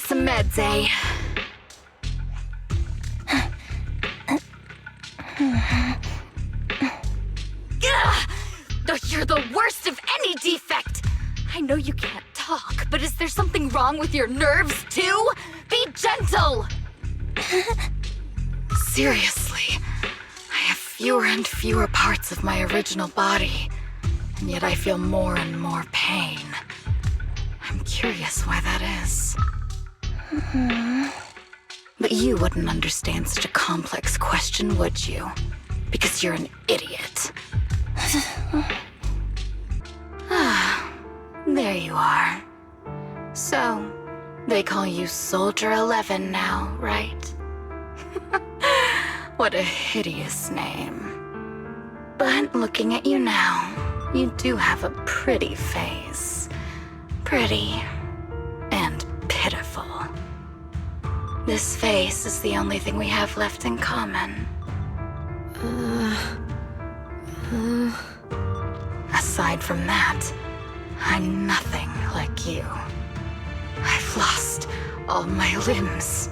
some meds, eh? You're the worst of any defect! I know you can't talk, but is there something wrong with your nerves, too? Be gentle! Seriously, I have fewer and fewer parts of my original body, and yet I feel more and more pain. I'm curious why that is. But you wouldn't understand such a complex question, would you? Because you're an idiot. There you are. So, they call you Soldier 11 now, right? What a hideous name. But looking at you now, you do have a pretty face. Pretty and pitiful. This face is the only thing we have left in common. Aside from that, I'm nothing like you. I've lost all my limbs.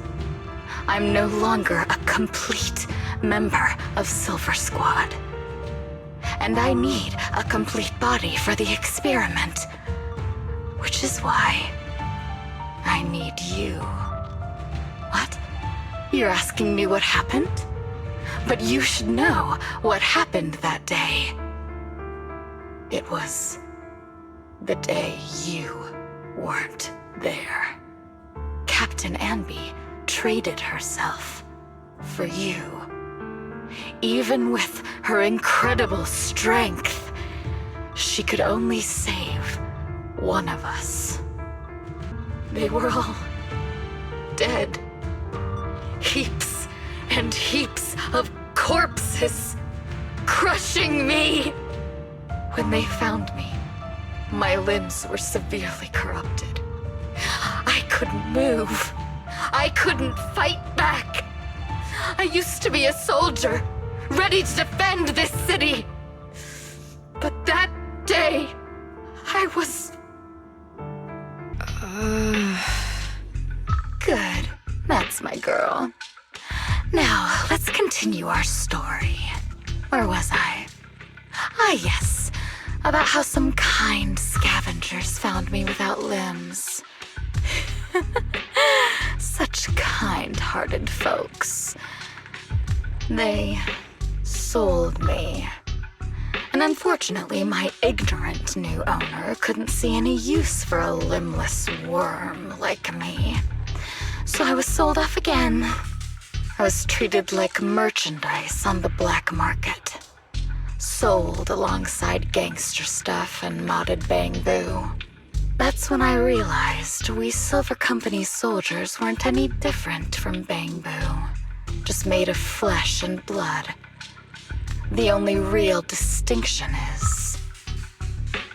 I'm no longer a complete member of Silver Squad. And I need a complete body for the experiment. Which is why I need you. What? You're asking me what happened? But you should know what happened that day. It was the day you weren't there. Captain Anby traded herself for you. Even with her incredible strength, she could only save one of us. They were all dead. Heaps and heaps of corpses crushing me. When they found me, my limbs were severely corrupted. I couldn't move. I couldn't fight back. I used to be a soldier, ready to defend this city. But that day, I was... Good. That's my girl. Now, let's continue our story. Where was I? Ah, yes. About how some kind scavengers found me without limbs. Such kind-hearted folks. They sold me. And unfortunately, my ignorant new owner couldn't see any use for a limbless worm like me. So I was sold off again. I was treated like merchandise on the black market. Sold alongside gangster stuff and modded bamboo. That's when I realized we Silver Company soldiers weren't any different from bamboo. Just made of flesh and blood. The only real distinction is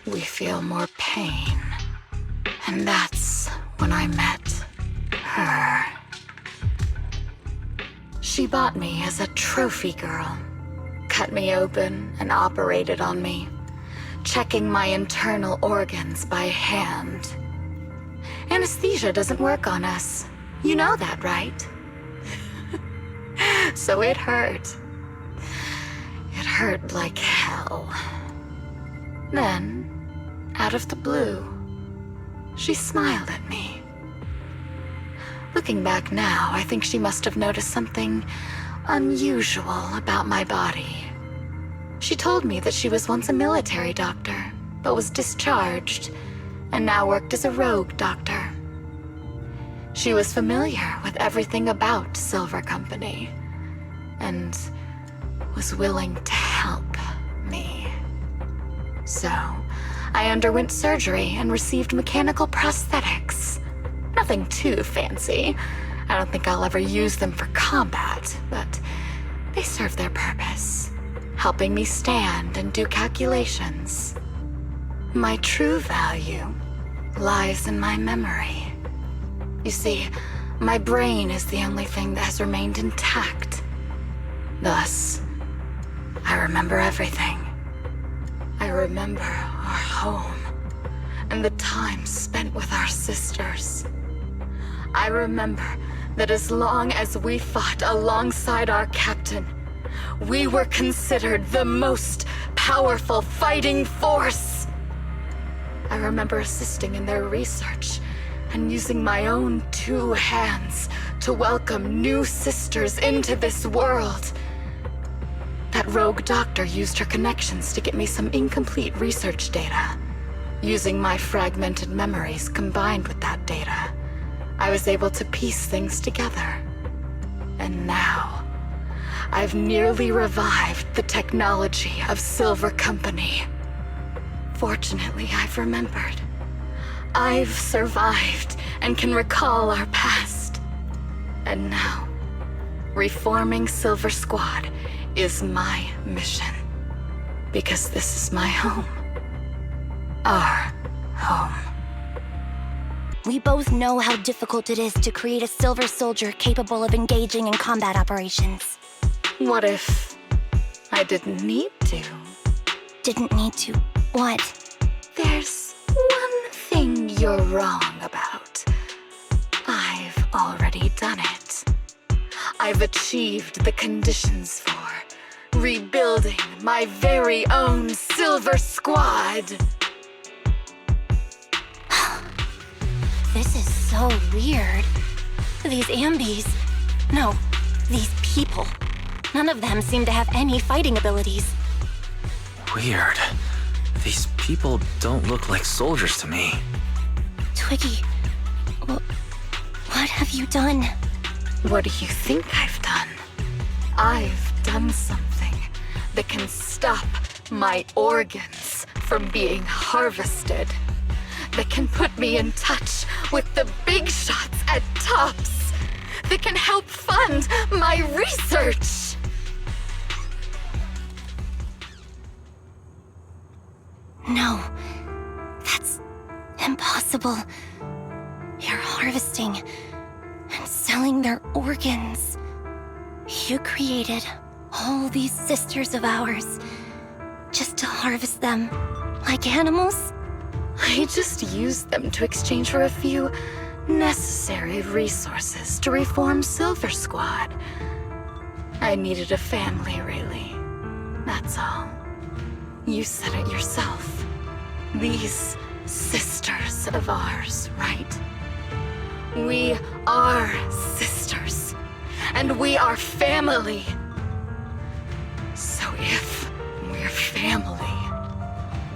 we feel more pain. And that's when I met her. She bought me as a trophy girl. Cut me open and operated on me, checking my internal organs by hand. Anesthesia doesn't work on us. You know that, right? So it hurt. It hurt like hell. Then, out of the blue, she smiled at me. Looking back now, I think she must have noticed something unusual about my body. She told me that she was once a military doctor, but was discharged, and now worked as a rogue doctor. She was familiar with everything about Silver Company, and was willing to help me. So, I underwent surgery and received mechanical prosthetics. Nothing too fancy. I don't think I'll ever use them for combat, but they serve their purpose, helping me stand and do calculations. My true value lies in my memory. You see, my brain is the only thing that has remained intact. Thus, I remember everything. I remember our home and the time spent with our sisters. I remember that as long as we fought alongside our captain, we were considered the most powerful fighting force. I remember assisting in their research and using my own 2 hands to welcome new sisters into this world. That rogue doctor used her connections to get me some incomplete research data. Using my fragmented memories combined with that data, I was able to piece things together. And now, I've nearly revived the technology of Silver Company. Fortunately, I've remembered. I've survived and can recall our past. And now, reforming Silver Squad is my mission. Because this is my home. Our home. We both know how difficult it is to create a silver soldier capable of engaging in combat operations. What if I didn't need to? Didn't need to. What? There's one thing you're wrong about. I've already done it. I've achieved the conditions for rebuilding my very own Silver Squad. This is so weird. These Anbys... No, these people. None of them seem to have any fighting abilities. Weird. These people don't look like soldiers to me. Twiggy, what have you done? What do you think I've done? I've done something that can stop my organs from being harvested. That can put me in touch with the big shots at Tops. That can help fund my research. No, that's impossible. You're harvesting and selling their organs. You created all these sisters of ours just to harvest them like animals? I just used them to exchange for a few necessary resources to reform Silver Squad. I needed a family, really. That's all. You said it yourself. These sisters of ours, right? We are sisters, and we are family. So if we're family,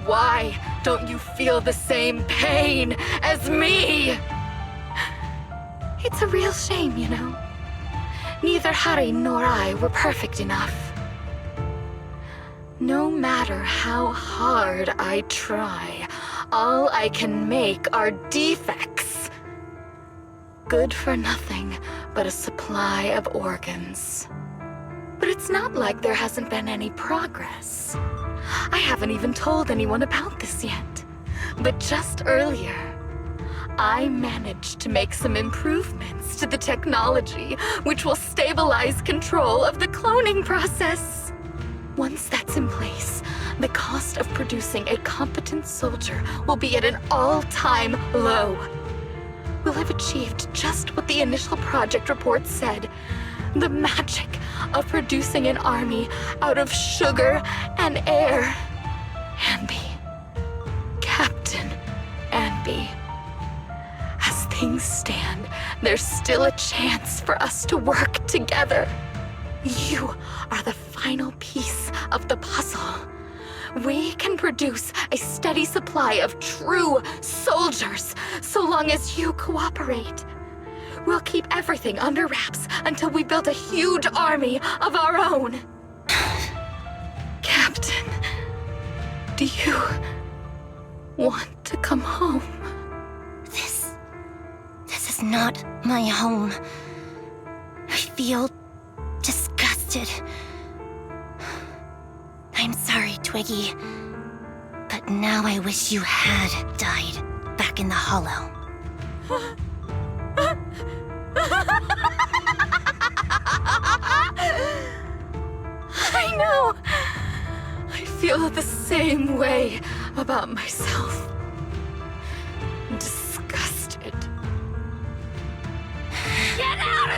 why don't you feel the same pain as me? It's a real shame, you know. Neither Harry nor I were perfect enough. No matter how hard I try, all I can make are defects. Good for nothing but a supply of organs. But it's not like there hasn't been any progress. I haven't even told anyone about this yet. But just earlier, I managed to make some improvements to the technology, which will stabilize control of the cloning process. Once that's in place, the cost of producing a competent soldier will be at an all-time low. We'll have achieved just what the initial project report said. The magic of producing an army out of sugar and air. Anby. Captain Anby. As things stand, there's still a chance for us to work together. You are the final piece of the puzzle. We can produce a steady supply of true soldiers so long as you cooperate. We'll keep everything under wraps until we build a huge army of our own. Captain, do you want to come home? This is not my home. I feel disgusted. I'm sorry, Twiggy, but now I wish you had died back in the Hollow. I know. I feel the same way about myself. Disgusted.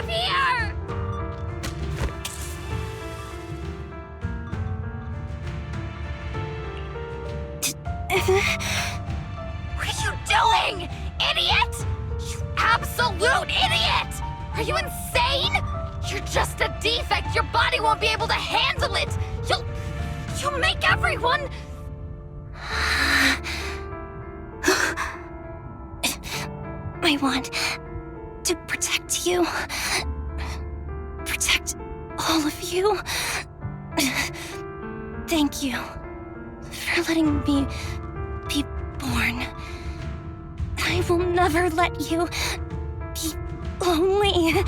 of here! What are you doing, idiot? You absolute idiot! Are you insane? You're just a defect. Your body won't be able to handle it. You'll make everyone... I want to protect you. Protect all of you. Thank you for letting me be born. I will never let you be lonely.